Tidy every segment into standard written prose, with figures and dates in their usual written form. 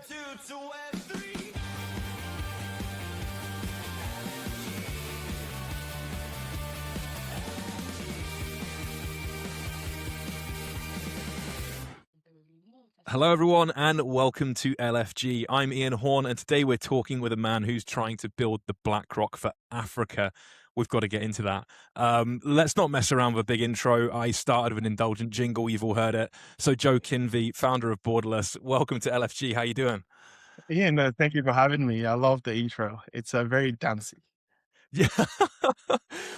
two to Web3. Hello, everyone, and welcome to LFG. I'm Ian Horn, and today we're talking with a man who's trying to build the Blackrock for Africa. We've got to get into that. Let's not mess around with a big intro. I started with an indulgent jingle. You've all heard it. So Joe Kinvi, founder of Borderless, welcome to LFG. How you doing? Ian, thank you for having me. I love the intro. It's very dancey. Yeah.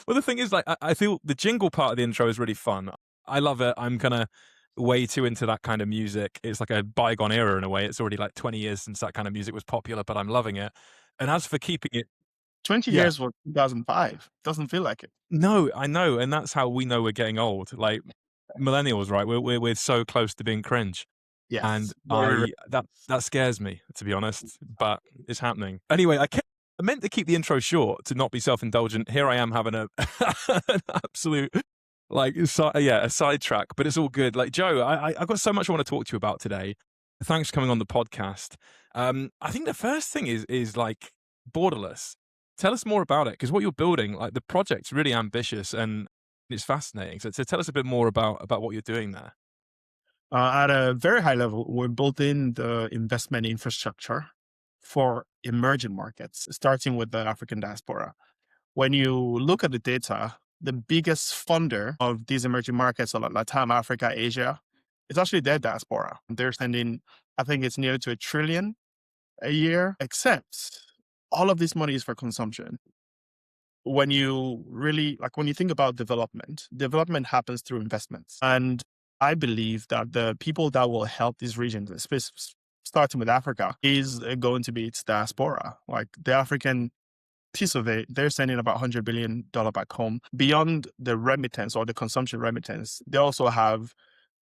Well, the thing is, like, I feel the jingle part of the intro is really fun. I love it. I'm kind of way too into that kind of music. It's like a bygone era in a way. It's already like 20 years since that kind of music was popular, but I'm loving it. And as for keeping it, 20 yeah, years was 2005. Doesn't feel like it. no, I know. And that's how we know we're getting old. Like millennials, right? We're so close to being cringe. And Yes. Very, that scares me, to be honest, but it's happening. Anyway, I meant to keep the intro short to not be self-indulgent. Here I am having an absolute a sidetrack, but it's all good. Like Joe, I've got so much I want to talk to you about today. Thanks for coming on the podcast. I think the first thing is like Borderless. Tell us more about it, because what you're building, like the project's really ambitious and it's fascinating. So tell us a bit more about what you're doing there. at a very high level, we're building the investment infrastructure for emerging markets, starting with the African diaspora. When you look at the data, the biggest funder of these emerging markets, so like Latin, Africa, Asia, it's actually their diaspora. They're sending, I think it's near to $1 trillion a year, except all of this money is for consumption. When you think about development happens through investments. And I believe that the people that will help these regions, starting with Africa, is going to be its diaspora. Like the African piece of it, they're sending about $100 billion back home. Beyond the remittance or the consumption remittance, they also have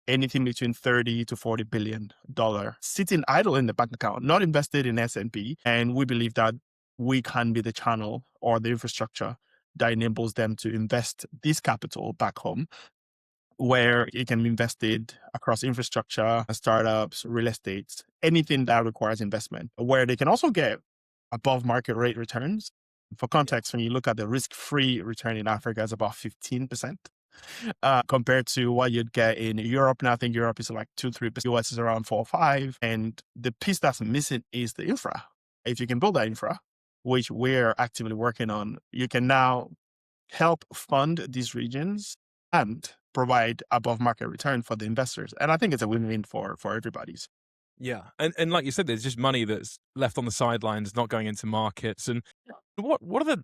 anything between $30 to $40 billion sitting idle in the bank account, not invested in S&P. And we believe that we can be the channel or the infrastructure that enables them to invest this capital back home, where it can be invested across infrastructure, startups, real estate, anything that requires investment, where they can also get above market rate returns. For context, when you look at the risk-free return in Africa, it's about 15%. Compared to what you'd get in Europe. Now I think Europe is like 2-3%. US is around 4-5. And the piece that's missing is the infra. If you can build that infra, which we're actively working on, you can now help fund these regions and provide above market return for the investors. And I think it's a win-win for everybody's. Yeah. And like you said, there's just money that's left on the sidelines, not going into markets. And what are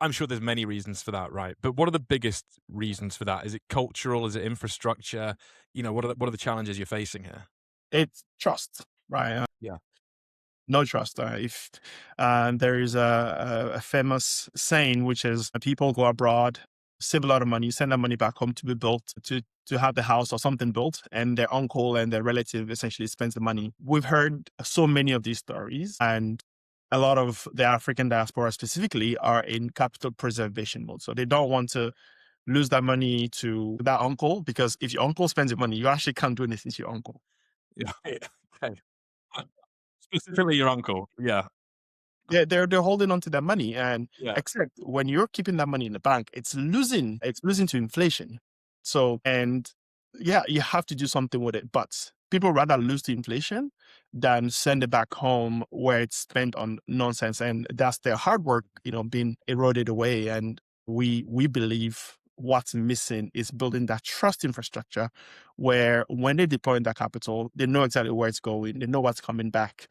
I'm sure there's many reasons for that, right? But what are the biggest reasons for that? Is it cultural? Is it infrastructure? What are the challenges you're facing here? It's trust, right? Yeah. No trust. If there is a famous saying, which is people go abroad, save a lot of money, send that money back home to be built, to have the house or something built, and their uncle and their relative essentially spends the money. We've heard so many of these stories, and a lot of the African diaspora specifically are in capital preservation mode. So they don't want to lose that money to that uncle, because if your uncle spends your money, you actually can't do anything to your uncle. Yeah. Okay. Specifically your uncle. Yeah. They're holding on to that money, and Yeah. except when you're keeping that money in the bank, it's losing to inflation. So, and yeah, you have to do something with it. But people rather lose to inflation than send it back home where it's spent on nonsense, and that's their hard work, being eroded away. And we believe what's missing is building that trust infrastructure where when they deploy that capital, they know exactly where it's going, they know what's coming back.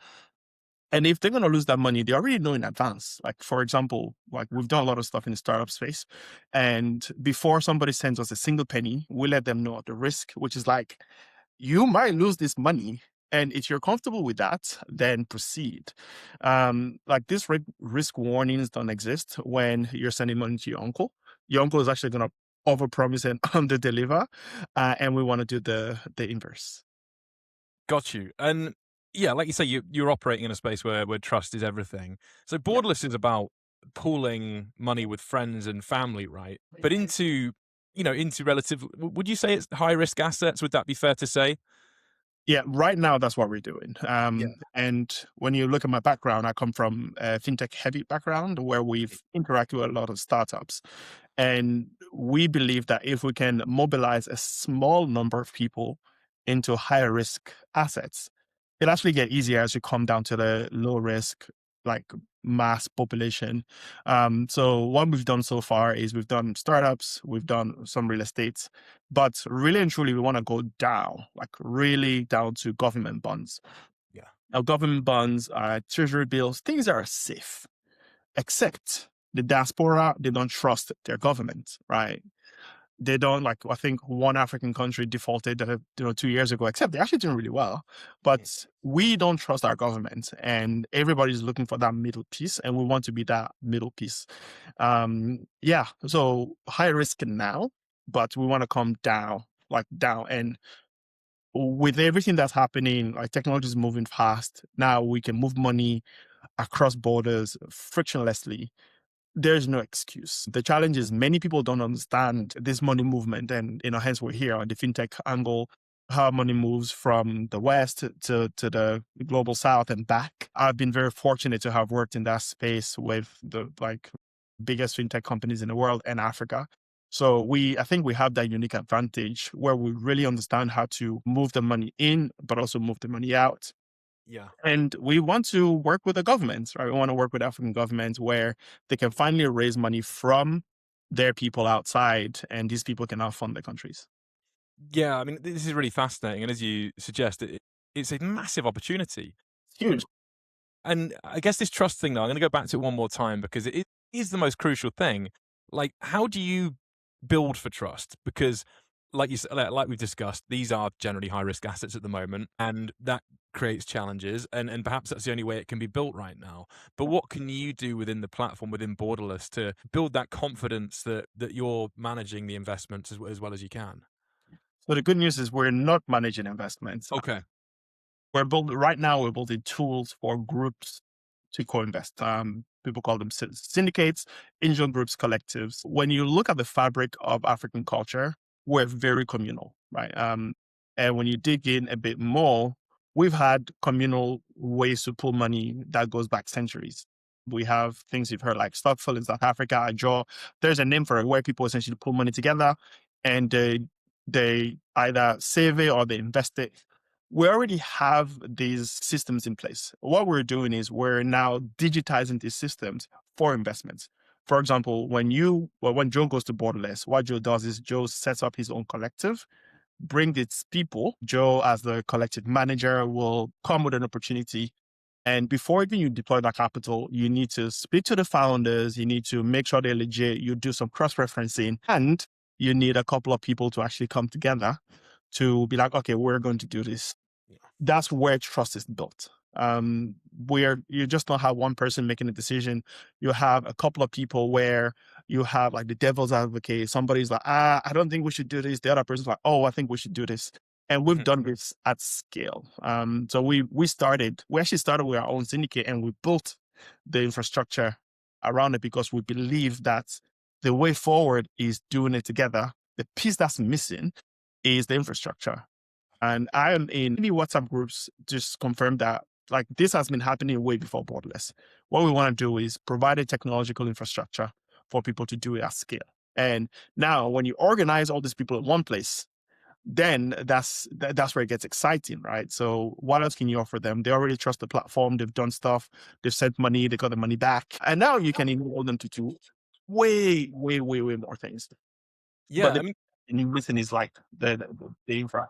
And if they're going to lose that money, they already know in advance. Like, for example, like we've done a lot of stuff in the startup space. And before somebody sends us a single penny, we let them know the risk, which is like, you might lose this money. And if you're comfortable with that, then proceed. Like these risk warnings don't exist when you're sending money to your uncle. Your uncle is actually going to overpromise and underdeliver. And we want to do the inverse. Got you. And yeah, like you say, you're operating in a space where trust is everything. So Borderless is about pooling money with friends and family, right? But into relative, would you say it's high risk assets? Would that be fair to say? Yeah, right now that's what we're doing. Yeah. And when you look at my background, I come from a fintech heavy background where we've interacted with a lot of startups. And we believe that if we can mobilize a small number of people into higher risk assets, it'll actually get easier as you come down to the low risk, like mass population. So what we've done so far is we've done startups, we've done some real estate, but really and truly we want to go down, like really down to government bonds. Yeah. Now, government bonds, treasury bills, things are safe, except the diaspora, they don't trust their government, right? They don't, like, I think one African country defaulted 2 years ago, except they're actually doing really well. But we don't trust our government, and everybody's looking for that middle piece, and we want to be that middle piece. Yeah, so high risk now, but we want to come down, like down. And with everything that's happening, like technology is moving fast. Now we can move money across borders frictionlessly. There's no excuse. The challenge is many people don't understand this money movement, and hence we're here on the fintech angle, how money moves from the West to the global South and back. I've been very fortunate to have worked in that space with the biggest fintech companies in the world and Africa. So I think we have that unique advantage where we really understand how to move the money in, but also move the money out. Yeah. And we want to work with the governments, right? We want to work with African governments where they can finally raise money from their people outside, and these people can now fund their countries. Yeah. I mean, this is really fascinating. And as you suggest, it's a massive opportunity. It's huge. And I guess this trust thing, though, I'm going to go back to it one more time because it is the most crucial thing. Like, how do you build for trust? Because, like like we've discussed, these are generally high risk assets at the moment, and that creates challenges. And perhaps that's the only way it can be built right now. But what can you do within the platform, within Borderless, to build that confidence that you're managing the investments as well as you can? So the good news is we're not managing investments. Okay. Right now we're building tools for groups to co-invest. People call them syndicates, angel groups, collectives. When you look at the fabric of African culture, we're very communal, right? And when you dig in a bit more, we've had communal ways to pull money that goes back centuries. We have things you've heard like Stockful in South Africa, Ajo. There's a name for it where people essentially pull money together and they either save it or they invest it. We already have these systems in place. What we're doing is we're now digitizing these systems for investments. For example, when Joe goes to Borderless, what Joe does is Joe sets up his own collective, bring its people. Joe, as the collective manager, will come with an opportunity. And before even you deploy that capital, you need to speak to the founders. You need to make sure they're legit. You do some cross-referencing, and you need a couple of people to actually come together to be like, okay, we're going to do this. That's where trust is built. Where you just don't have one person making a decision. You have a couple of people where you have like the devil's advocate. Somebody's like, I don't think we should do this. The other person's like, oh, I think we should do this. And we've done this at scale. So we actually started with our own syndicate, and we built the infrastructure around it because we believe that the way forward is doing it together. The piece that's missing is the infrastructure. And I am in many WhatsApp groups just confirm that like this has been happening way before Borderless. What we want to do is provide a technological infrastructure for people to do it at scale. And now when you organize all these people in one place, then that's where it gets exciting, right? So what else can you offer them? They already trust the platform. They've done stuff. They've sent money. They got the money back. And now you can enable them to do way, way, way, way more things. Yeah. But I mean, the new missing is like the infra.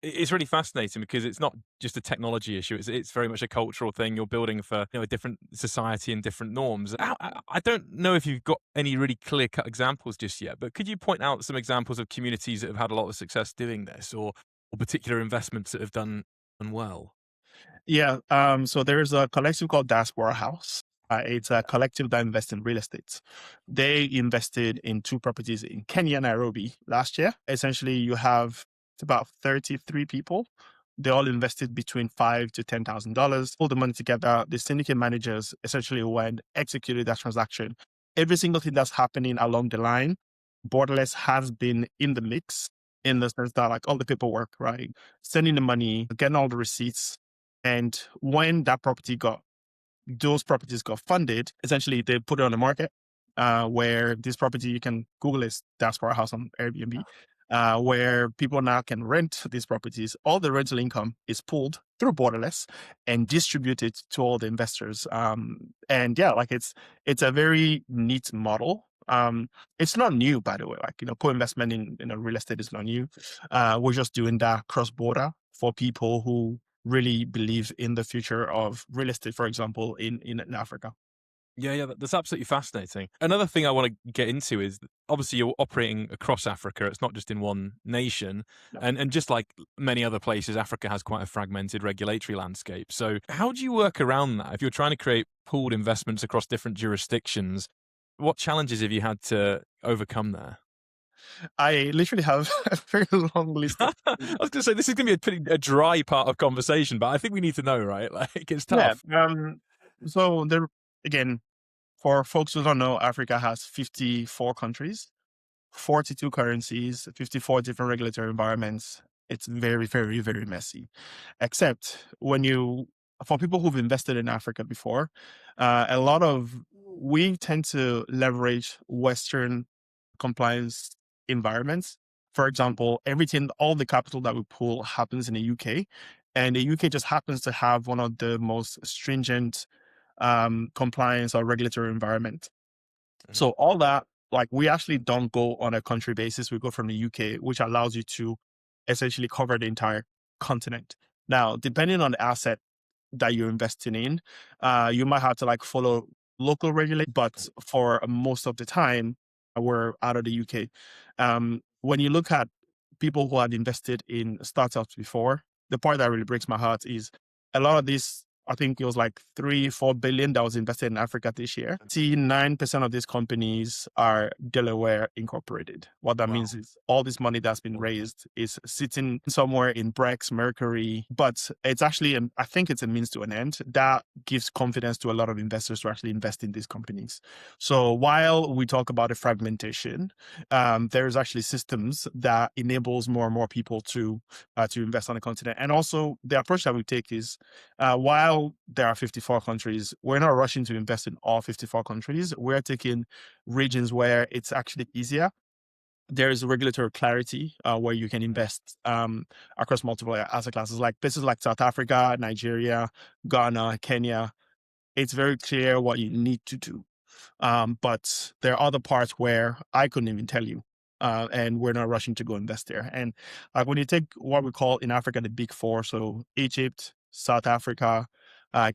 it's really fascinating because it's not just a technology issue. It's very much a cultural thing. You're building for a different society and different norms. I don't know if you've got any really clear-cut examples just yet, but could you point out some examples of communities that have had a lot of success doing this, or particular investments that have done well? Yeah. So there's a collective called Diaspora House. It's a collective that invests in real estate. They invested in 2 properties in Kenya, Nairobi last year. Essentially, you have about 33 people. They all invested between $5,000 to $10,000. Pulled the money together. The syndicate managers essentially went, executed that transaction. Every single thing that's happening along the line, Borderless has been in the mix. in the sense that like all the paperwork, right? Sending the money, getting all the receipts. And when those properties got funded, essentially they put it on the market, where this property, you can Google it, diaspora house on Airbnb, where people now can rent these properties. All the rental income is pulled through Borderless and distributed to all the investors. And yeah, like it's a very neat model. It's not new, by the way. Like, co-investment in real estate is not new. We're just doing that cross-border for people who really believe in the future of real estate, for example, in Africa. Yeah, that's absolutely fascinating. Another thing I want to get into is obviously you're operating across Africa. It's not just in one nation. Yeah. And just like many other places, Africa has quite a fragmented regulatory landscape. So how do you work around that? If you're trying to create pooled investments across different jurisdictions, what challenges have you had to overcome there? I literally have a very long list of. I was going to say, this is going to be a dry part of conversation, but I think we need to know, right? Like, it's Yeah. tough. So there again, for folks who don't know, Africa has 54 countries, 42 currencies, 54 different regulatory environments. It's very, very, very messy. Except for people who've invested in Africa before, we tend to leverage Western compliance environments. For example, all the capital that we pull happens in the UK, and the UK just happens to have one of the most stringent compliance or regulatory environment. Mhm. So all that, like, we actually don't go on a country basis. We go from the UK, which allows you to essentially cover the entire continent. Now, depending on the asset that you're investing in, you might have to like follow local regulate, but for most of the time, we're out of the UK. When you look at people who had invested in startups before, the part that really breaks my heart is a lot of these. I think it was like 3-4 billion that was invested in Africa this year. 9% of these companies are Delaware incorporated. What that Wow. means is all this money that's been raised is sitting somewhere in Brex, Mercury, but it's actually, I think it's a means to an end that gives confidence to a lot of investors to actually invest in these companies. So while we talk about the fragmentation, there's actually systems that enables more and more people to invest on the continent. And also the approach that we take is, while there are 54 countries, we're not rushing to invest in all 54 countries. We're taking regions where it's actually easier. There's regulatory clarity where you can invest across multiple asset classes, like places like South Africa, Nigeria, Ghana, Kenya. It's very clear what you need to do. But there are other parts where I couldn't even tell you. And we're not rushing to go invest there. And when you take what we call in Africa the big four, so Egypt, South Africa,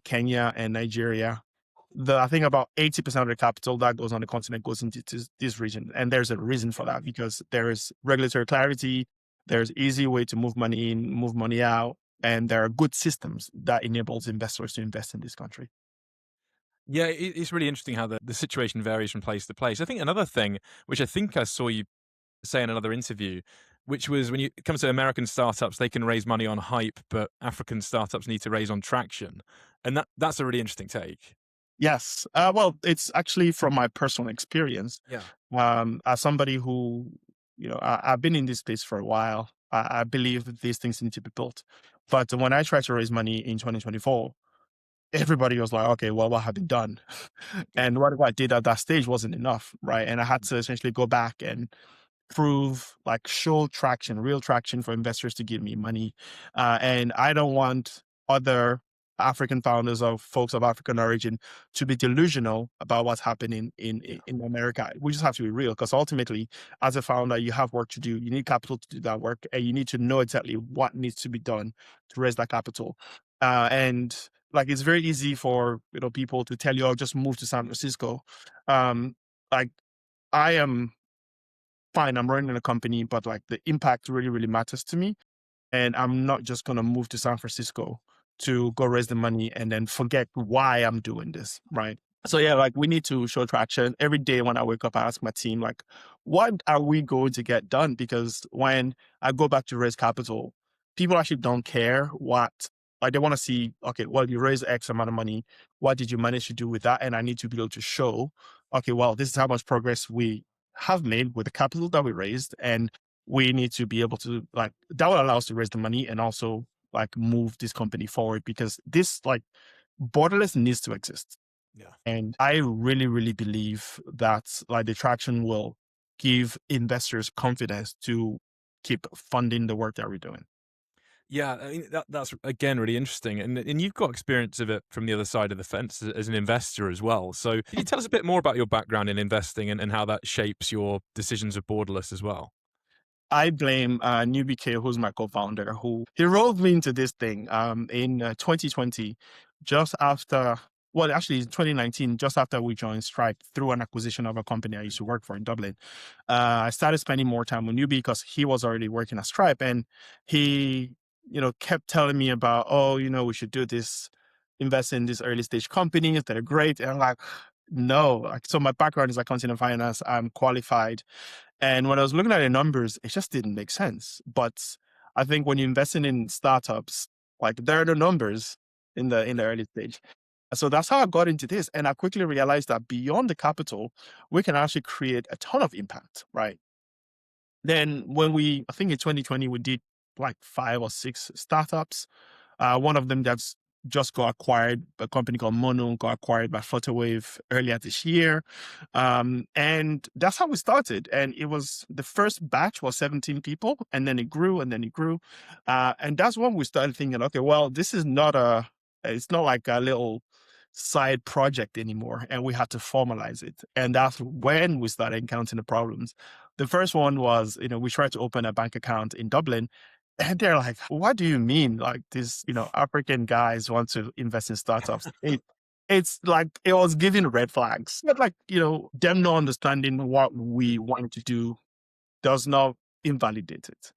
Kenya, and Nigeria, I think about 80% of the capital that goes on the continent goes into this region. And there's a reason for that, because there is regulatory clarity, there's easy way to move money in, move money out, and there are good systems that enables investors to invest in this country. Yeah, it's really interesting how the situation varies from place to place. I think another thing, which I think I saw you say in another interview, which was when it comes to American startups, they can raise money on hype, but African startups need to raise on traction. And that's a really interesting take. Yes. Well, it's actually from my personal experience. Yeah. As somebody who, I've been in this space for a while, I believe that these things need to be built. But when I tried to raise money in 2024, everybody was like, okay, well, what have you done? And what I did at that stage wasn't enough, right? And I had to essentially go back and show traction, real traction for investors to give me money. And I don't want other African founders or folks of African origin to be delusional about what's happening in America. We just have to be real, because ultimately, as a founder, you have work to do. You need capital to do that work, and you need to know exactly what needs to be done to raise that capital. And like, it's very easy for people to tell you, "Oh, just move to San Francisco." Like, I am fine, I'm running a company, but like the impact really, really matters to me. And I'm not just going to move to San Francisco to go raise the money and then forget why I'm doing this. Right. So yeah, like, we need to show traction. Every day when I wake up, I ask my team, like, what are we going to get done? Because when I go back to raise capital, people actually don't care like, they want to see, okay, well, you raised X amount of money. What did you manage to do with that? And I need to be able to show, okay, well, this is how much progress we have made with the capital that we raised. And we need to be able to that will allow us to raise the money and also move this company forward, because this Borderless needs to exist. Yeah. And I really, really believe that the traction will give investors confidence to keep funding the work that we're doing. Yeah, I mean, that's again really interesting, and you've got experience of it from the other side of the fence as an investor as well. So, can you tell us a bit more about your background in investing and how that shapes your decisions of Borderless as well? I blame Newbie K, who's my co-founder, who he rolled me into this thing in 2020, just after, well, actually in 2019, just after we joined Stripe through an acquisition of a company I used to work for in Dublin. I started spending more time with Newbie because he was already working at Stripe, and he, kept telling me about, oh, we should do this, invest in these early stage companies that are great. And I'm like, no. So my background is accounting and finance. I'm qualified. And when I was looking at the numbers, it just didn't make sense. But I think when you're investing in startups, there are the numbers in the early stage. So that's how I got into this. And I quickly realized that beyond the capital, we can actually create a ton of impact, right? Then I think in 2020, we did 5 or 6 startups. One of them that's just got acquired, a company called Mono got acquired by Flutterwave earlier this year. And that's how we started. And it was, the first batch was 17 people, and then it grew and then it grew. And that's when we started thinking, okay, well, this is it's not like a little side project anymore, and we had to formalize it. And that's when we started encountering the problems. The first one was, we tried to open a bank account in Dublin, and they're like, what do you mean? These, African guys want to invest in startups. It's it was giving red flags. But them not understanding what we wanted to do does not invalidate it.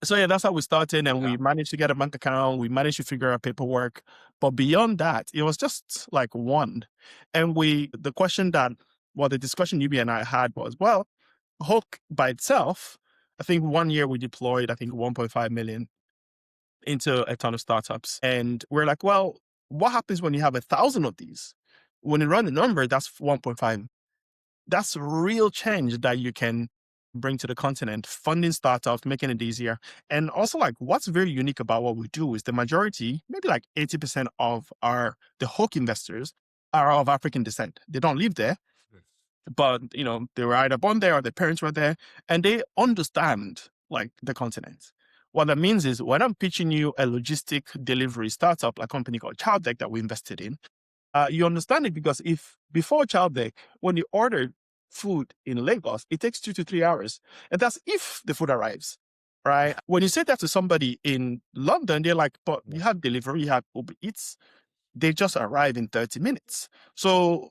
So yeah, that's how we started, and we managed to get a bank account. We managed to figure out paperwork, but beyond that, it was just one. And the discussion Yubi and I had was, well, Hulk by itself, I think 1 year we deployed, 1.5 million into a ton of startups. And we're like, well, what happens when you have 1,000 of these? When you run the number, that's 1.5. That's real change that you can bring to the continent, funding startups, making it easier. And also what's very unique about what we do is the majority, maybe 80% of the Hulk investors are of African descent. They don't live there, but they were either born there or their parents were there, and they understand the continent. What that means is when I'm pitching you a logistic delivery startup, a company called TouchTech that we invested in, you understand it because if before TouchTech, when you order food in Lagos, it takes 2 to 3 hours, and that's if the food arrives, right? When you say that to somebody in London, they're like, but you have delivery, you have Uber Eats, they just arrive in 30 minutes. So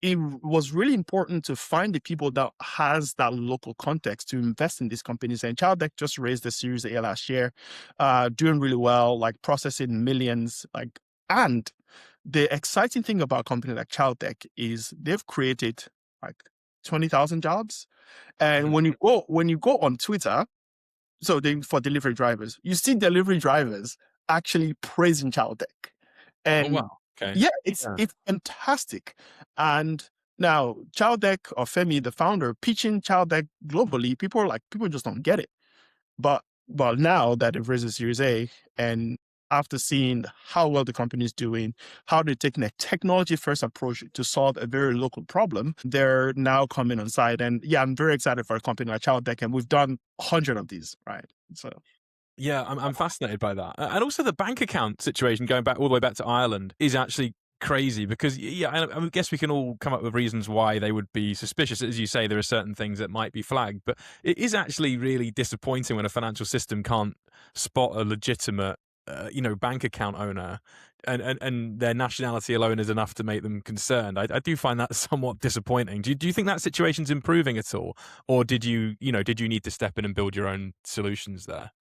it was really important to find the people that has that local context to invest in these companies. And ChildDeck just raised the Series A last year, doing really well, processing millions. And the exciting thing about a company like ChildDeck is they've created 20,000 jobs. And when you go on Twitter, for delivery drivers, you see delivery drivers actually praising ChildDeck. And wow. Okay. yeah, it's fantastic. And now ChildDeck or Femi, the founder, pitching ChildDeck globally, people just don't get it. But now that they've raised a Series A, and after seeing how well the company is doing, how they're taking a technology-first approach to solve a very local problem, they're now coming on side. And yeah, I'm very excited for a company like ChildDeck, and we've done 100 of these, right? So. Yeah, I'm fascinated by that. And also the bank account situation, going back all the way back to Ireland, is actually crazy because, I guess we can all come up with reasons why they would be suspicious. As you say, there are certain things that might be flagged, but it is actually really disappointing when a financial system can't spot a legitimate, bank account owner and their nationality alone is enough to make them concerned. I do find that somewhat disappointing. Do you think that situation's improving at all? Or did you need to step in and build your own solutions there?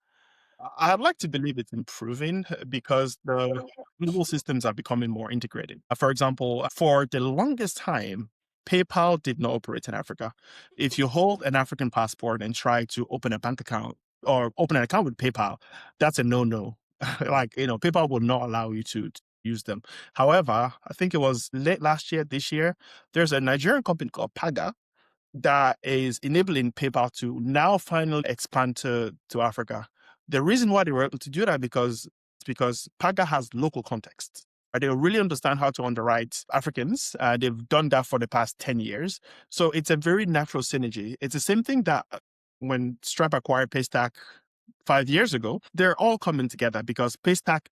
I'd like to believe it's improving because the global systems are becoming more integrated. For example, for the longest time, PayPal did not operate in Africa. If you hold an African passport and try to open a bank account or open an account with PayPal, that's a no-no. PayPal will not allow you to use them. However, I think it was late last year, this year, there's a Nigerian company called Paga that is enabling PayPal to now finally expand to Africa. The reason why they were able to do that because Paga has local context. They really understand how to underwrite Africans. They've done that for the past 10 years. So it's a very natural synergy. It's the same thing that when Stripe acquired Paystack 5 years ago, they're all coming together because Paystack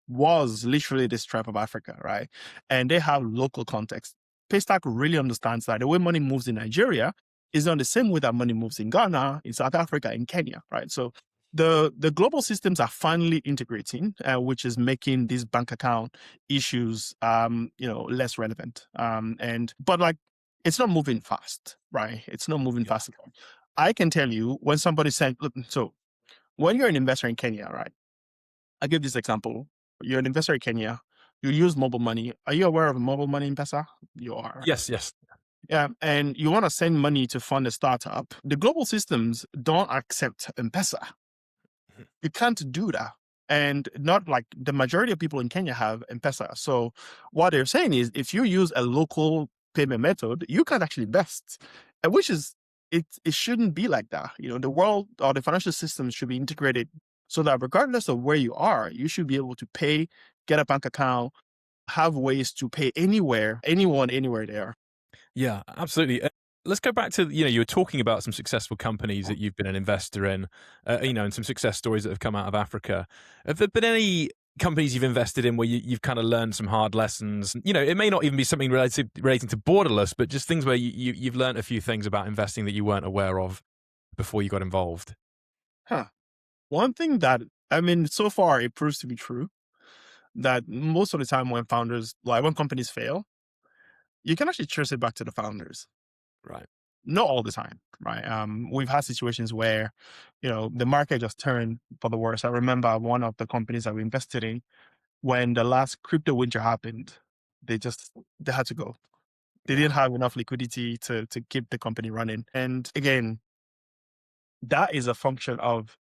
was literally the Stripe of Africa, right? And they have local context. Paystack really understands that the way money moves in Nigeria is not the same way that money moves in Ghana, in South Africa, in Kenya, right? So the global systems are finally integrating, which is making these bank account issues, less relevant. But like, it's not moving fast, right? It's not moving fast at all. I can tell you when somebody said, look, so when you're an investor in Kenya, right? I'll give this example. You're an investor in Kenya. You use mobile money. Are you aware of mobile money in M-Pesa? You are. Yes. Yeah. And you want to send money to fund a startup. The global systems don't accept M-Pesa. You can't do that. And not like the majority of people in Kenya have M-Pesa. So what they're saying is if you use a local payment method, you can actually invest, which is, it shouldn't be like that. The world or the financial systems should be integrated so that regardless of where you are, you should be able to pay, get a bank account, have ways to pay anywhere, anyone, anywhere there. Yeah, absolutely. Let's go back to, you were talking about some successful companies that you've been an investor in, and some success stories that have come out of Africa. Have there been any companies you've invested in where you've kind of learned some hard lessons? It may not even be something relating to Borderless, but just things where you've learned a few things about investing that you weren't aware of before you got involved. One thing that, so far it proves to be true, that most of the time when companies fail, you can actually trace it back to the founders. Right. Not all the time, right? We've had situations where, the market just turned for the worse. I remember one of the companies that we invested in, when the last crypto winter happened, they had to go. They didn't have enough liquidity to keep the company running. And again, that is a function of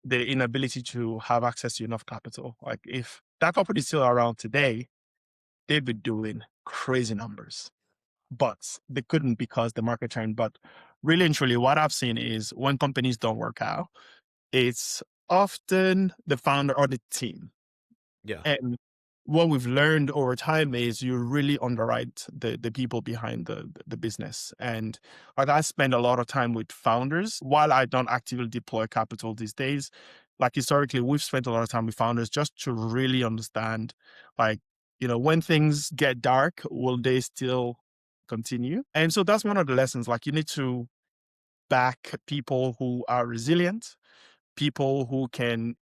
the inability to have access to enough capital. Like if that company is still around today, they'd be doing crazy numbers. But they couldn't because the market turned. But really and truly, what I've seen is when companies don't work out, it's often the founder or the team. Yeah. And what we've learned over time is you really underwrite the people behind the business. And like I spend a lot of time with founders while I don't actively deploy capital these days. Like historically, we've spent a lot of time with founders just to really understand, when things get dark, will they still continue? And so that's one of the lessons. Like you need to back people who are resilient, people who can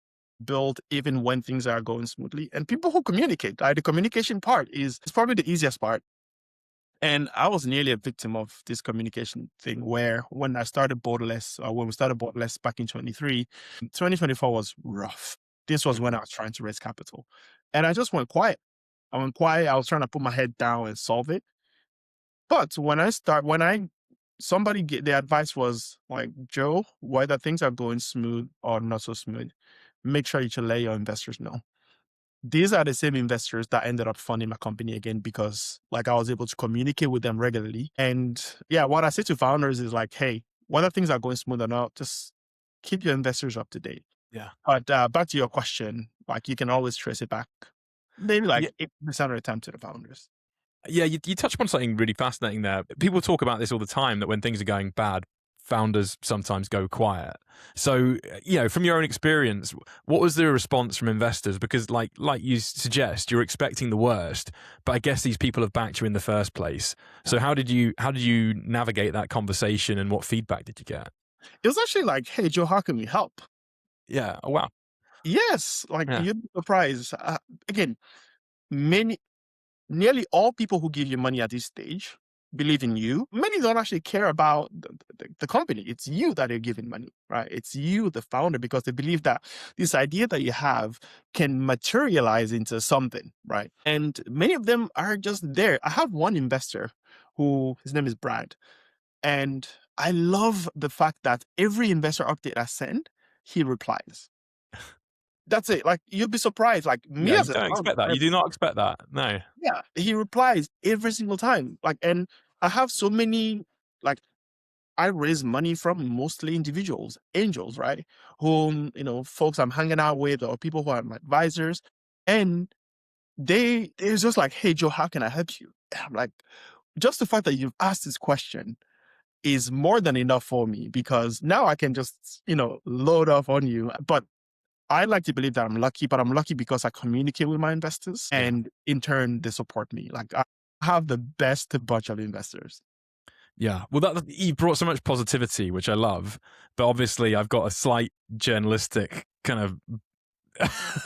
build even when things are going smoothly, and people who communicate. The communication part is probably the easiest part. And I was nearly a victim of this communication thing where when we started Borderless back in 2024 was rough. This was when I was trying to raise capital. And I just went quiet. I was trying to put my head down and solve it. But the advice was like, Joe, whether things are going smooth or not so smooth, make sure you should let your investors know. These are the same investors that ended up funding my company again because I was able to communicate with them regularly. And yeah, what I say to founders is like, hey, whether things are going smooth or not, just keep your investors up to date. Yeah. But back to your question, you can always trace it back maybe 8% of the time to the founders. Yeah, you touched upon something really fascinating there. People talk about this all the time, that when things are going bad, founders sometimes go quiet. So, from your own experience, what was the response from investors? Because like you suggest, you're expecting the worst, but I guess these people have backed you in the first place. So how did you navigate that conversation, and what feedback did you get? It was actually like, hey, Joe, how can we help? Yeah. Oh, wow. Yes. You'd be surprised. Again, nearly all people who give you money at this stage believe in you. Many don't actually care about the company. It's you that they're giving money, right? It's you, the founder, because they believe that this idea that you have can materialize into something, right? And many of them are just there. I have one investor his name is Brad. And I love the fact that every investor update I send, he replies. That's it. You'd be surprised. Me Yeah, as you a don't founder, expect that. You do not expect that. No. yeah, he replies every single time. And I have so many I raise money from mostly individuals, angels, right? Whom, folks I'm hanging out with or people who are my advisors. And they're just like, hey, Joe, how can I help you? And I'm like, just the fact that you've asked this question is more than enough for me, because now I can just, load off on you. But I like to believe that I'm lucky, but I'm lucky because I communicate with my investors and in turn, they support me. Like I have the best bunch of investors. Yeah. Well, you brought so much positivity, which I love. But obviously, I've got a slight journalistic kind of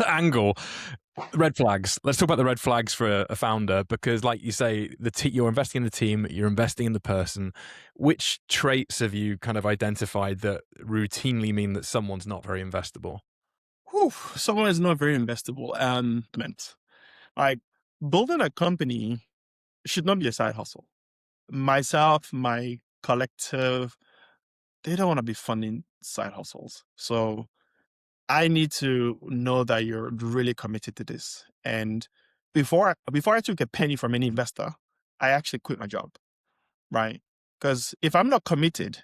angle. Red flags. Let's talk about the red flags for a founder, because like you say, you're investing in the team, you're investing in the person. Which traits have you kind of identified that routinely mean that someone's not very investable? Someone is not very investable. Like building a company should not be a side hustle. Myself, my collective, they don't want to be funding side hustles. So I need to know that you're really committed to this. And before I took a penny from any investor, I actually quit my job, right? Because if I'm not committed,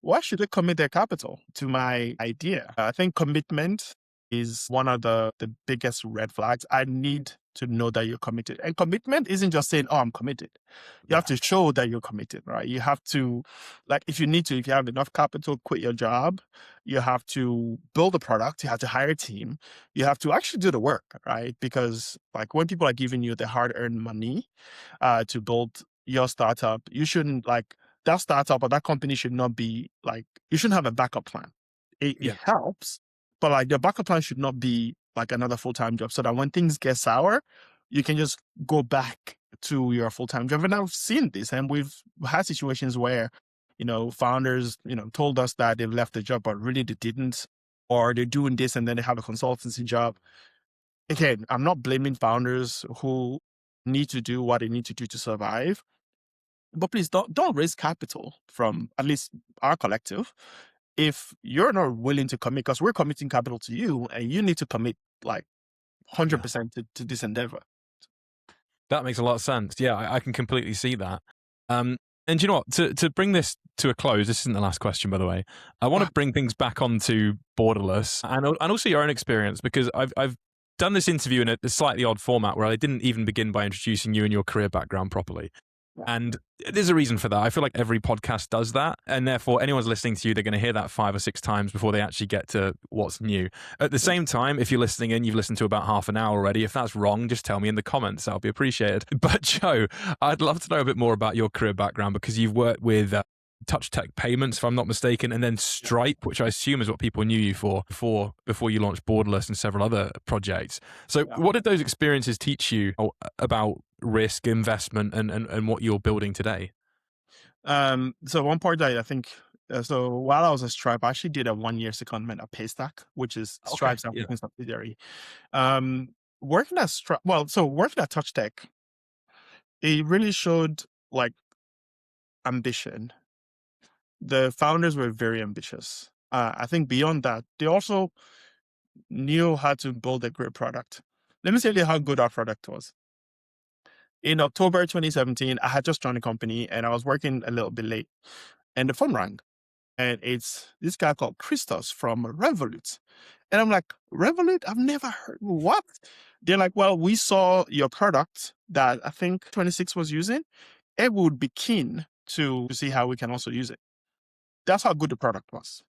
why should they commit their capital to my idea? I think commitment is one of the biggest red flags. I need to know that you're committed. And commitment isn't just saying, oh, I'm committed. You have to show that you're committed, right? You have to, like, if you have enough capital, quit your job. You have to build a product. You have to hire a team. You have to actually do the work, right? Because like when people are giving you the hard-earned money to build your startup, you shouldn't that startup or that company should not be like, you shouldn't have a backup plan. It helps, but like the backup plan should not be like another full-time job, so that when things get sour, you can just go back to your full-time job. And I've seen this, and we've had situations where, founders, told us that they've left the job, but really they didn't, or they're doing this and then they have a consultancy job. Again, I'm not blaming founders who need to do what they need to do to survive. But please don't raise capital from at least our collective if you're not willing to commit, because we're committing capital to you and you need to commit like 100% to this endeavor. That makes a lot of sense. Yeah, I can completely see that. And you know what? To bring this to a close, this isn't the last question, by the way. I want to bring things back onto Borderless and also your own experience, because I've done this interview in a slightly odd format where I didn't even begin by introducing you and your career background properly. And there's a reason for that. I feel like every podcast does that. And therefore, anyone's listening to you, they're going to hear that 5 or 6 times before they actually get to what's new. At the same time, if you're listening in, you've listened to about half an hour already. If that's wrong, just tell me in the comments. That'll be appreciated. But Joe, I'd love to know a bit more about your career background, because you've worked with TouchTech Payments, if I'm not mistaken, and then Stripe, which I assume is what people knew you for before you launched Borderless and several other projects. So what did those experiences teach you about risk, investment, and what you're building today? So one part that I think, so while I was at Stripe, I actually did a 1-year secondment at Paystack, which is Stripe's African subsidiary. Working at TouchTech, it really showed like ambition. The founders were very ambitious. I think beyond that, they also knew how to build a great product. Let me tell you how good our product was. In October 2017, I had just joined the company and I was working a little bit late, and the phone rang. And it's this guy called Christos from Revolut. And I'm like, Revolut? I've never heard. What? They're like, well, we saw your product that I think 26 was using, and we would be keen to see how we can also use it. That's how good the product was,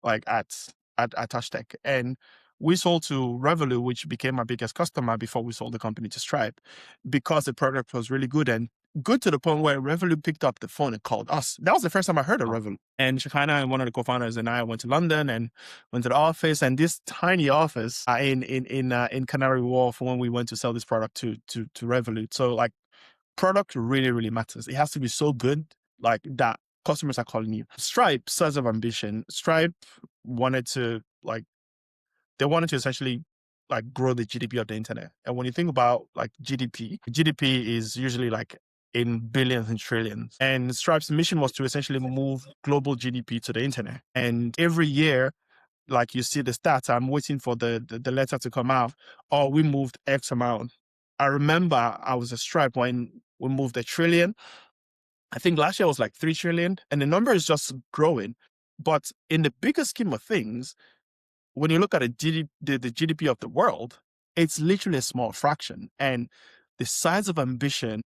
like at TouchTech. And we sold to Revolut, which became our biggest customer before we sold the company to Stripe, because the product was really good, and good to the point where Revolut picked up the phone and called us. That was the first time I heard of Revolut. And Shekinah and one of the co-founders and I went to London and went to the office, and this tiny office in Canary Wharf, when we went to sell this product to Revolut. So like, product really, really matters. It has to be so good like that customers are calling you. Stripe, source of ambition. Stripe wanted to essentially like grow the GDP of the internet. And when you think about like GDP is usually like in billions and trillions. And Stripe's mission was to essentially move global GDP to the internet. And every year, like you see the stats, I'm waiting for the letter to come out. Oh, we moved X amount. I remember I was at Stripe when we moved 1 trillion. I think last year was like 3 trillion, and the number is just growing. But in the bigger scheme of things, when you look at the GDP of the world, it's literally a small fraction. And the size of ambition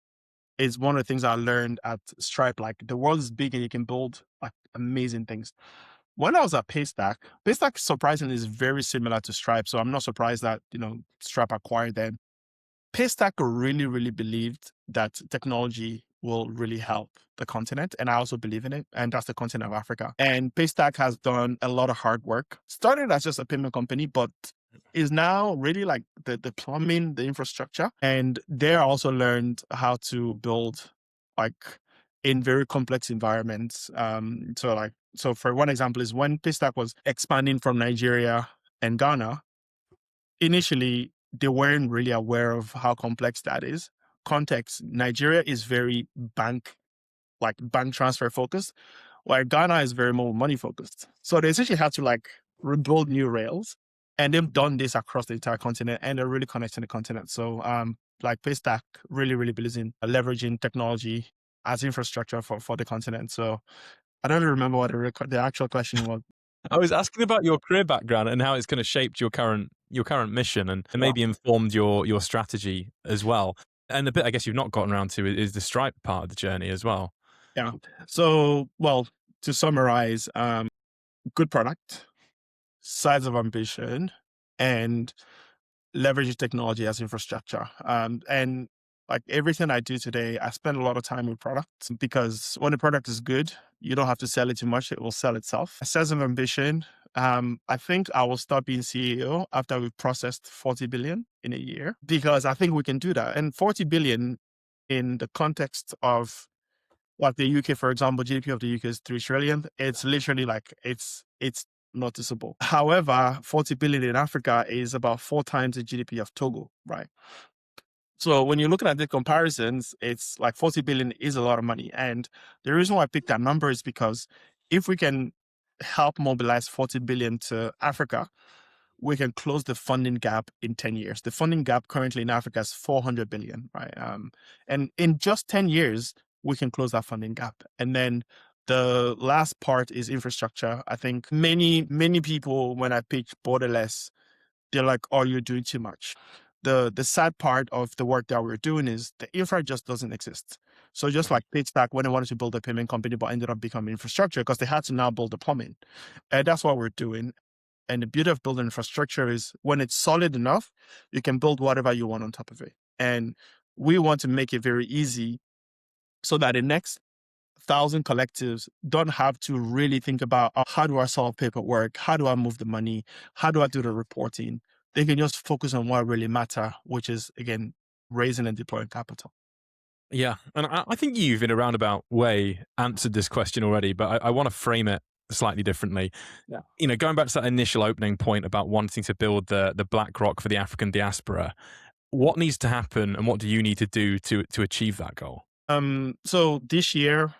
is one of the things I learned at Stripe. Like, the world is big and you can build like amazing things. When I was at Paystack surprisingly is very similar to Stripe. So I'm not surprised that, Stripe acquired them. Paystack really, really believed that technology will really help the continent. And I also believe in it. And that's the continent of Africa. And Paystack has done a lot of hard work. Started as just a payment company, but is now really like the plumbing, the infrastructure. And they also learned how to build like in very complex environments. So for one example is when Paystack was expanding from Nigeria and Ghana, initially they weren't really aware of how complex that is. Context, Nigeria is very bank transfer focused, while Ghana is very more money focused. So they essentially had to like rebuild new rails, and they've done this across the entire continent, and they're really connecting the continent. So like Paystack really, really believes in leveraging technology as infrastructure for the continent. So I don't remember what the actual question was. I was asking about your career background and how it's kind of shaped your current mission and maybe informed your strategy as well. And the bit I guess you've not gotten around to is the Stripe part of the journey as well. Yeah. So, well, to summarize, good product, size of ambition, and leveraging technology as infrastructure. And like everything I do today, I spend a lot of time with products because when the product is good, you don't have to sell it too much. It will sell itself. Size of ambition, I think I will start being CEO after we've processed 40 billion in a year because I think we can do that. And 40 billion in the context of like the UK, for example, GDP of the UK is 3 trillion. It's literally like, it's noticeable. However, 40 billion in Africa is about 4 times the GDP of Togo, right? So when you're looking at the comparisons, it's like 40 billion is a lot of money. And the reason why I picked that number is because if we can help mobilize 40 billion to Africa, we can close the funding gap in 10 years. The funding gap currently in Africa is 400 billion, right? And in just 10 years, we can close that funding gap. And then the last part is infrastructure. I think many people, when I pitch Borderless, they're like, oh, you're doing too much. The sad part of the work that we're doing is the infra just doesn't exist. So just like Paystack, when they wanted to build a payment company, but ended up becoming infrastructure because they had to now build the plumbing. And that's what we're doing. And the beauty of building infrastructure is when it's solid enough, you can build whatever you want on top of it. And we want to make it very easy so that the next 1,000 collectives don't have to really think about how do I solve paperwork? How do I move the money? How do I do the reporting? They can just focus on what really matters, which is, again, raising and deploying capital. Yeah. And I think you've in a roundabout way answered this question already, but I want to frame it slightly differently. Yeah. Going back to that initial opening point about wanting to build the Blackrock for the African diaspora, what needs to happen and what do you need to do to achieve that goal? So this year,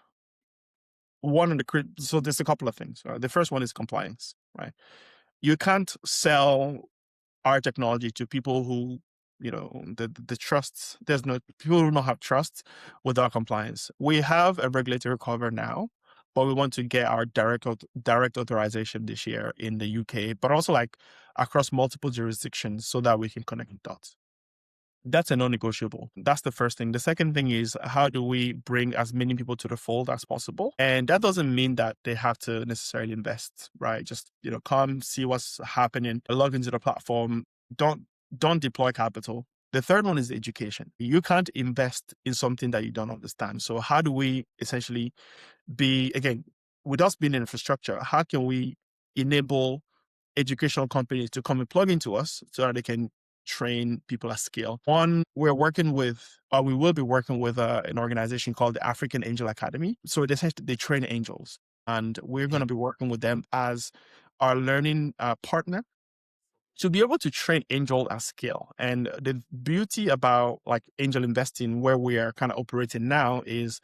so there's a couple of things. The first one is compliance, right? You can't sell our technology to people who, the trust, people who don't have trust with our compliance. We have a regulatory cover now, but we want to get our direct authorization this year in the UK, but also like across multiple jurisdictions so that we can connect the dots. That's a non-negotiable. That's the first thing. The second thing is how do we bring as many people to the fold as possible? And that doesn't mean that they have to necessarily invest, right? Just, come see what's happening, log into the platform, don't deploy capital. The third one is education. You can't invest in something that you don't understand. So how do we essentially again, with us being in infrastructure, how can we enable educational companies to come and plug into us so that they can train people at scale? One, we will be working with an organization called the African Angel Academy. So they train angels, and we're going to be working with them as our learning partner to be able to train angel at scale. And the beauty about like angel investing, where we are kind of operating now, is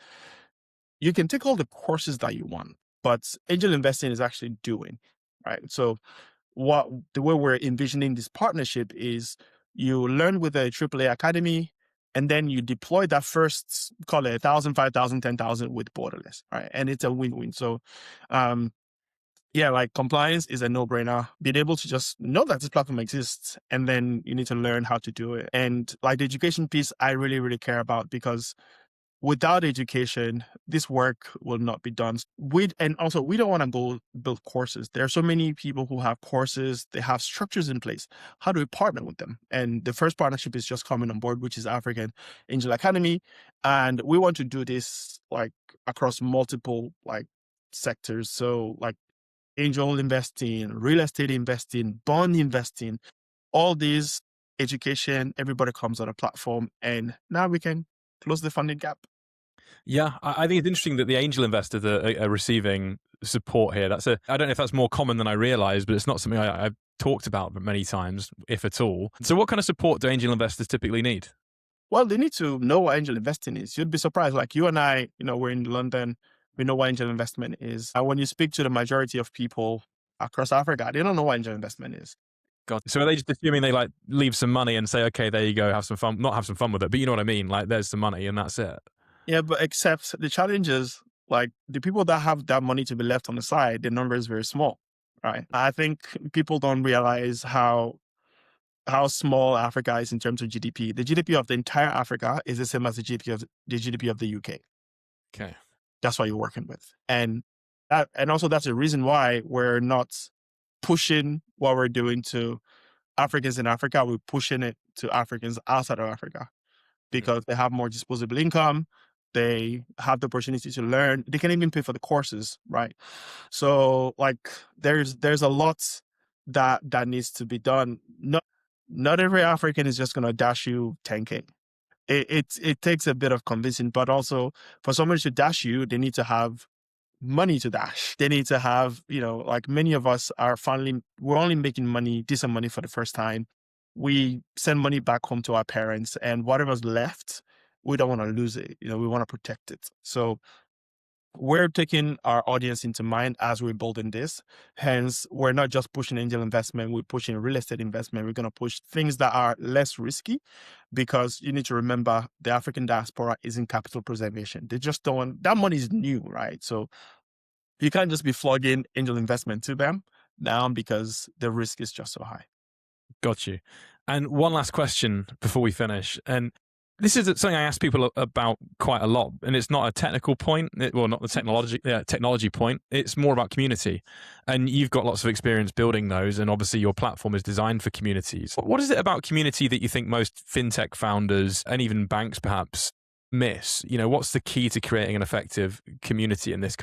you can take all the courses that you want, but angel investing is actually doing, right? So the way we're envisioning this partnership is you learn with a AAA academy, And then you deploy that first, call it 1,000, 5,000, 10,000 with Borderless, right? And it's a win-win. So, yeah, like compliance is a no-brainer. Being able to just know that this platform exists, and then you need to learn how to do it. And like the education piece, I really, really care about, because without education, this work will not be done. And also, we don't want to go build courses. There are so many people who have courses, they have structures in place. How do we partner with them? And the first partnership is just coming on board, which is African Angel Academy. And we want to do this like across multiple like sectors. So like angel investing, real estate investing, bond investing, all these education, everybody comes on a platform, and now we can close the funding gap. Yeah, I think it's interesting that the angel investors are receiving support here. I don't know if that's more common than I realized, but it's not something I've talked about many times, if at all. So what kind of support do angel investors typically need? Well, they need to know what angel investing is. You'd be surprised. Like you and I, we're in London. We know what angel investment is. And when you speak to the majority of people across Africa, they don't know what angel investment is. God. So are they just assuming they like leave some money and say, okay, there you go, have some fun, not have some fun with it, but you know what I mean? Like there's some money and that's it. Yeah, but except the challenge is like the people that have that money to be left on the side, the number is very small, right? I think people don't realize how small Africa is in terms of GDP. The GDP of the entire Africa is the same as the GDP of the UK. Okay. That's what you're working with. And also that's the reason why we're not pushing what we're doing to Africans in Africa. We're pushing it to Africans outside of Africa, because they have more disposable income. They have the opportunity to learn. They can even pay for the courses, right? So like there's a lot that needs to be done. Not every African is just going to dash you 10K. It takes a bit of convincing, but also for somebody to dash you, they need to have money to dash. They need to have, like many of us we're only making decent money for the first time. We send money back home to our parents, and whatever's left, we don't want to lose it. We want to protect it. So we're taking our audience into mind as we're building this. Hence, we're not just pushing angel investment, we're pushing real estate investment. We're going to push things that are less risky, because you need to remember the African diaspora is in capital preservation. They just don't, that money is new, right? So you can't just be flogging angel investment to them now, because the risk is just so high. Got you. And one last question before we finish. And this is something I ask people about quite a lot, and it's not a technical point. Well, not the technology point. It's more about community. And you've got lots of experience building those, and obviously your platform is designed for communities. What is it about community that you think most fintech founders and even banks perhaps miss? What's the key to creating an effective community in this?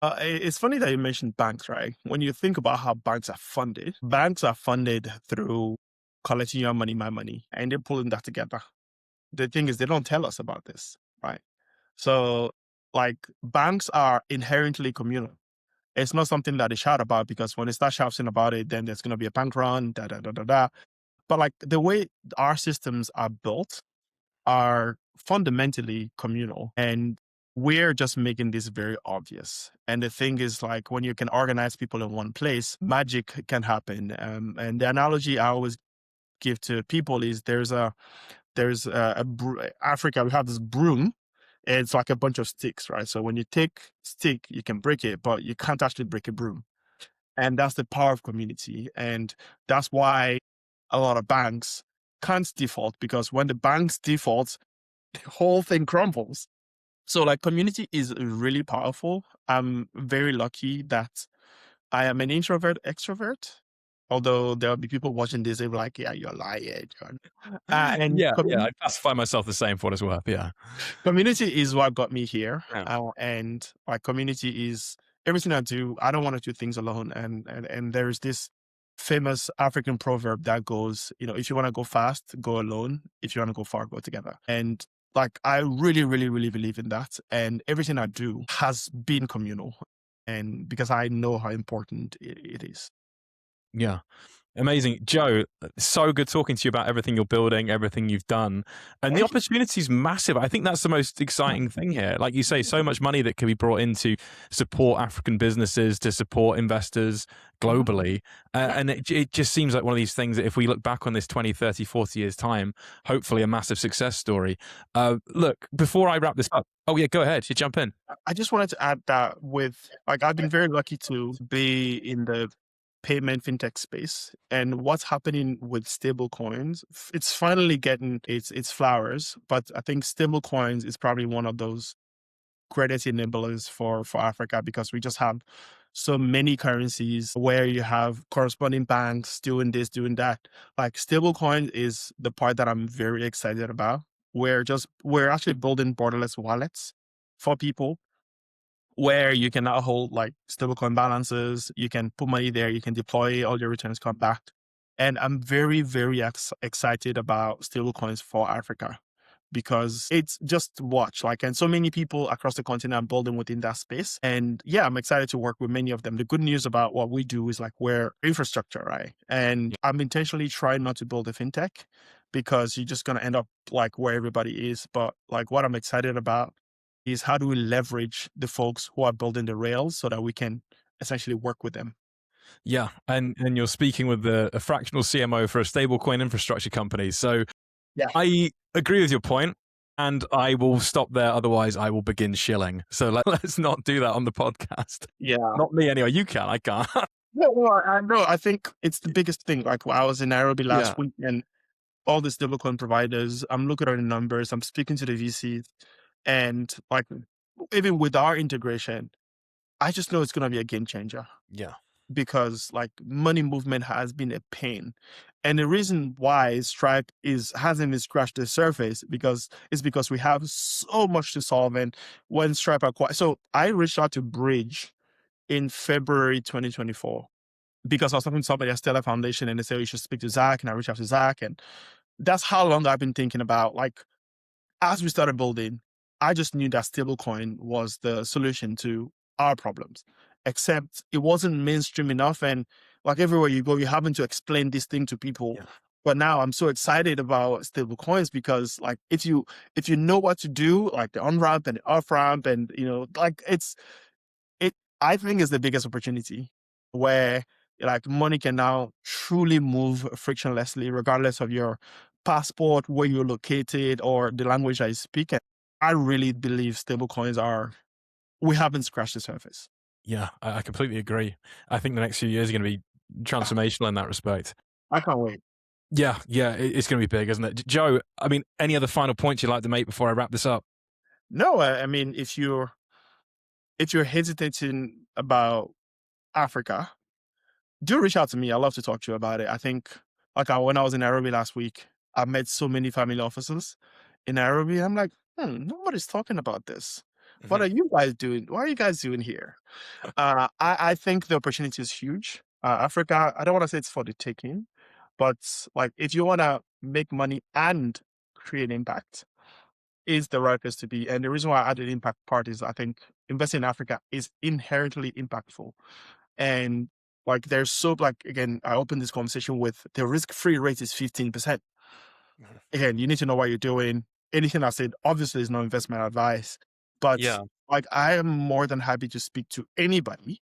It's funny that you mentioned banks, right? When you think about how banks are funded through collecting your money, my money, and they're pulling that together. The thing is, they don't tell us about this, right? So like banks are inherently communal. It's not something that they shout about, because when they start shouting about it, then there's going to be a bank run, da, da, da, da, da. But like the way our systems are built are fundamentally communal, and we're just making this very obvious. And the thing is, like, when you can organize people in one place, magic can happen. And the analogy I always give to people is Africa, we have this broom. It's like a bunch of sticks, right? So when you take stick, you can break it, but you can't actually break a broom. And that's the power of community. And that's why a lot of banks can't default, because when the banks default, the whole thing crumbles. So like community is really powerful. I'm very lucky that I am an introvert extrovert. Although there'll be people watching this, they'll be like, yeah, you're lying, John. Yeah, I classify myself the same for what it's worth. Yeah. Community is what got me here. Yeah. And my community is everything I do. I don't want to do things alone. And there's this famous African proverb that goes, if you want to go fast, go alone. If you want to go far, go together. And like, I really, really, really believe in that. And everything I do has been communal. And because I know how important it is. Yeah. Amazing. Joe, so good talking to you about everything you're building, everything you've done. And the opportunity is massive. I think that's the most exciting thing here. Like you say, so much money that can be brought in to support African businesses, to support investors globally. And it just seems like one of these things that if we look back on this 20, 30, 40 years' time, hopefully a massive success story. Look, before I wrap this up, oh yeah, go ahead. You jump in. I just wanted to add that I've been very lucky to be in the payment fintech space, and what's happening with stable coins, it's finally getting its flowers, but I think stable coins is probably one of those greatest enablers for Africa, because we just have so many currencies where you have corresponding banks doing this, doing that. Like stablecoin is the part that I'm very excited about. We're actually building borderless wallets for people where you can now hold like stablecoin balances. You can put money there, you can deploy, all your returns come back. And I'm very, very excited about stablecoins for Africa, because it's just watch like, and so many people across the continent are building within that space. And yeah, I'm excited to work with many of them. The good news about what we do is like we're infrastructure, right? And I'm intentionally trying not to build a fintech, because you're just going to end up like where everybody is. But like what I'm excited about is how do we leverage the folks who are building the rails so that we can essentially work with them. Yeah, and you're speaking with a fractional CMO for a stablecoin infrastructure company. So Yeah. I agree with your point, and I will stop there. Otherwise, I will begin shilling. So let's not do that on the podcast. Yeah. Not me anyway. You can. I can't. No, I think it's the biggest thing. Like I was in Nairobi last week, and all the stablecoin providers, I'm looking at the numbers, I'm speaking to the VCs, and like even with our integration, I just know it's going to be a game changer. Yeah. Because like money movement has been a pain. And the reason why Stripe hasn't even scratched the surface because we have so much to solve. And when Stripe acquired, so I reached out to Bridge in February 2024 because I was talking to somebody at Stellar Foundation, and they said, you should speak to Zach. And I reached out to Zach. And that's how long I've been thinking about, like, as we started building, I just knew that stablecoin was the solution to our problems, except it wasn't mainstream enough. And like everywhere you go, you're having to explain this thing to people. Yeah. But now I'm so excited about stablecoins because like if you know what to do, like the on-ramp and the off-ramp, and like I think is the biggest opportunity where like money can now truly move frictionlessly, regardless of your passport, where you're located, or the language that you speak. And I really believe stablecoins we haven't scratched the surface. Yeah, I completely agree. I think the next few years are going to be transformational in that respect. I can't wait. Yeah, it's going to be big, isn't it? Joe, I mean, any other final points you'd like to make before I wrap this up? No, I mean, if you're hesitating about Africa, do reach out to me. I'd love to talk to you about it. I think, like when I was in Nairobi last week, I met so many family officers in Nairobi. I'm like, nobody's talking about this. What are you guys doing? What are you guys doing here? I think the opportunity is huge. Africa, I don't want to say it's for the taking, but like if you want to make money and create impact, is the right place to be. And the reason why I added impact part is I think investing in Africa is inherently impactful. And like there's so like, again, I opened this conversation with the risk-free rate is 15%. Again, you need to know what you're doing. Anything I said obviously is no investment advice, but like I am more than happy to speak to anybody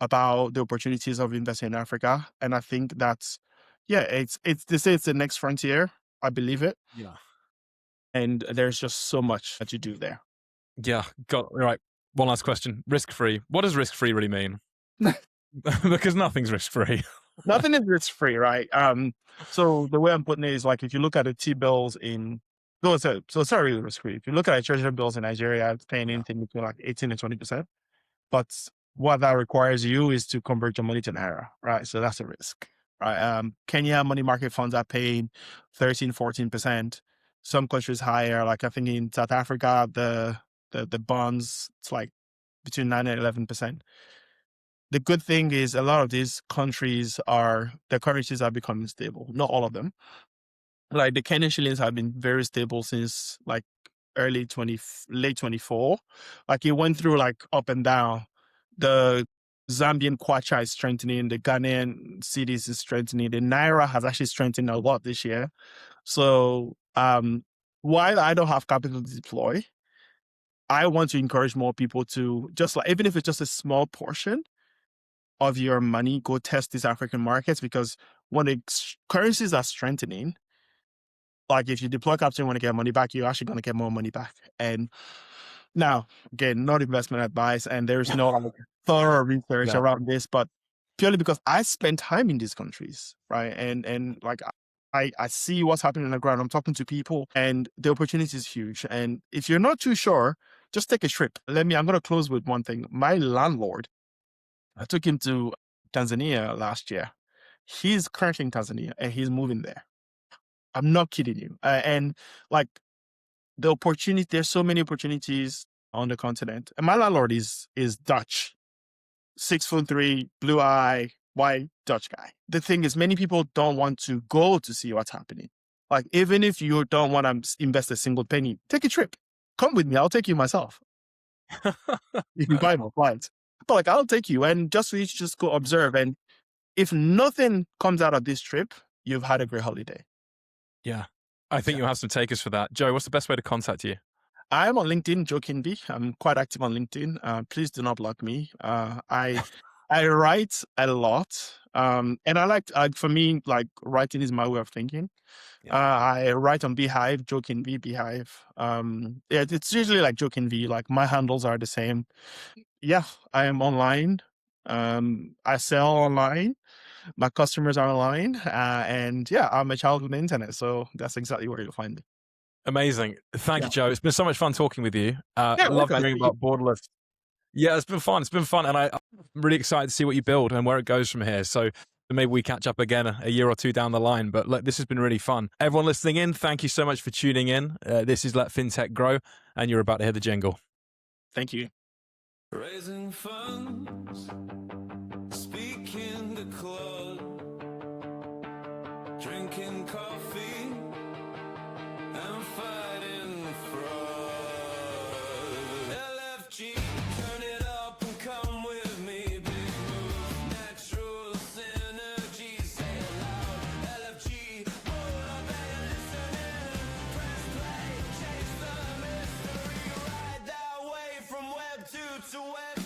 about the opportunities of investing in Africa. And I think that's, they say it's the next frontier. I believe it. Yeah. And there's just so much that you do there. Yeah. Right. One last question. Risk-free. What does risk-free really mean? Because nothing's risk-free. Nothing is risk-free, right? So the way I'm putting it is like, if you look at the T-bills so it's not really risk-free. If you look at treasury bills in Nigeria, it's paying anything between like 18 and 20%. But what that requires you is to convert your money to Naira, right? So that's a risk, right? Kenya money market funds are paying 13, 14%. Some countries higher, like I think in South Africa, the bonds, it's like between 9 and 11%. The good thing is a lot of these countries their currencies are becoming stable. Not all of them. Like the Kenyan shillings have been very stable since like late 24. Like it went through like up and down. The Zambian kwacha is strengthening. The Ghanaian cedis is strengthening. The naira has actually strengthened a lot this year. So while I don't have capital to deploy, I want to encourage more people to just like, even if it's just a small portion of your money, go test these African markets, because when the currencies are strengthening, like if you deploy capital and want to get money back, you're actually going to get more money back. And now, again, not investment advice, and there's no like thorough research Yeah. around this, but purely because I spend time in these countries, right? And like I see what's happening on the ground. I'm talking to people, and the opportunity is huge. And if you're not too sure, just take a trip. I'm going to close with one thing. My landlord, I took him to Tanzania last year. He's currently in Tanzania and he's moving there. I'm not kidding you. And like the opportunity, there's so many opportunities on the continent. And my landlord is Dutch, 6'3", blue eye, white Dutch guy. The thing is, many people don't want to go to see what's happening. Like, even if you don't want to invest a single penny, take a trip. Come with me. I'll take you myself. You can buy more flights. But like, I'll take you, and just for you to just go observe. And if nothing comes out of this trip, you've had a great holiday. Yeah. I think you'll have some takers for that. Joe, what's the best way to contact you? I'm on LinkedIn, Joe Kinvi. I'm quite active on LinkedIn. Please do not block me. I write a lot. And I like, for me, like writing is my way of thinking. Yeah. I write on Beehive, Joe Kinvi, Beehive. Yeah, it's usually like Joe Kinvi, like my handles are the same. Yeah, I am online. I sell online. My customers are online. And yeah, I'm a child of the internet. So that's exactly where you'll find me. Amazing. Thank you, Joe. It's been so much fun talking with you. Love hearing about Borderless. Yeah, it's been fun. It's been fun. And I'm really excited to see what you build and where it goes from here. So maybe we catch up again a year or two down the line. But look, this has been really fun. Everyone listening in, thank you so much for tuning in. This is Let FinTech Grow, and you're about to hear the jingle. Thank you. Raising funds, speaking the club, drinking coffee, and fighting the fraud. LFG, turn it up and come with me. Big move, natural synergy, say it loud. LFG, pull up and listen in. Press play, chase the mystery, ride that wave from Web 2 to Web